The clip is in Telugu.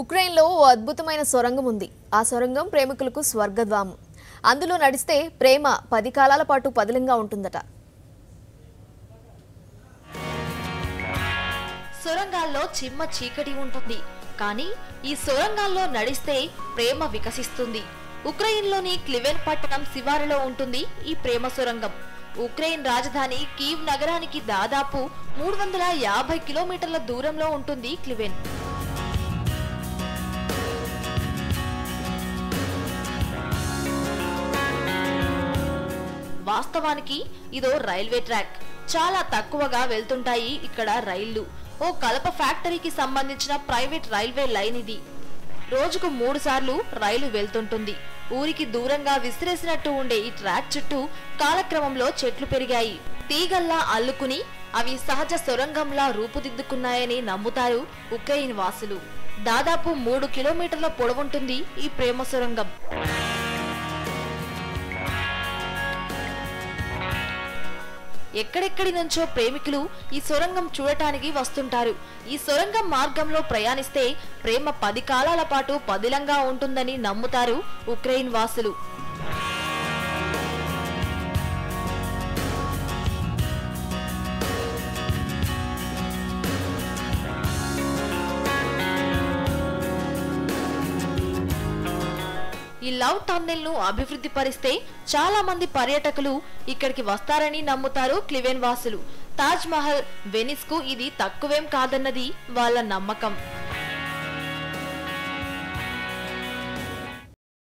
ఉక్రెయిన్లో ఓ అద్భుతమైన సొరంగం ఉంది. ఆ సొరంగం ప్రేమికులకు స్వర్గద్వారం. అందులో నడిస్తే ప్రేమ 10 కాలాల పాటు పదిలంగా ఉంటుందట. సొరంగాల్లో చిమ్మ చీకటి ఉంటుంది, కానీ ఈ సొరంగాల్లో నడిస్తే ప్రేమ వికసిస్తుంది. ఉక్రెయిన్లోని క్లివెన్ పట్టణం శివారులో ఉంటుంది ఈ ప్రేమ సొరంగం. ఉక్రెయిన్ రాజధాని కీవ్ నగరానికి దాదాపు 350 కిలోమీటర్ల దూరంలో ఉంటుంది క్లివెన్. వాస్తవానికి ఇదో రైల్వే ట్రాక్. చాలా తక్కువగా వెళ్తుంటాయి ఇక్కడ రైళ్లు. ఓ కలప ఫ్యాక్టరీకి సంబంధించిన ప్రైవేట్ రైల్వే లైన్ ఇది. రోజుకు 3 సార్లు రైలు వెళ్తుంటుంది. ఊరికి దూరంగా విసిరేసినట్టు ఉండే ఈ ట్రాక్ చుట్టూ కాలక్రమంలో చెట్లు పెరిగాయి. తీగల్లా అల్లుకుని అవి సహజ సొరంగంలా రూపుదిద్దుకున్నాయని నమ్ముతారు ఉక్రెయిన్ వాసులు. దాదాపు 3 కిలోమీటర్ల పొడవుంటుంది ఈ ప్రేమ సొరంగం. ఎక్కడెక్కడి నుంచో ప్రేమికులు ఈ సొరంగం చూడటానికి వస్తుంటారు. ఈ సొరంగం మార్గంలో ప్రయాణిస్తే ప్రేమ 10 కాలాల పాటు పదిలంగా ఉంటుందని నమ్ముతారు ఉక్రెయిన్ వాసులు. ఈ లవ్ టన్నెల్ ను అభివృద్ధి పరిస్తే చాలా మంది పర్యాటకులు ఇక్కడికి వస్తారని నమ్ముతారు క్లివెన్ వాసులు. తాజ్ మహల్, వెనిస్ కు ఇది తక్కువేం కాదన్నది వాళ్ళ నమ్మకం.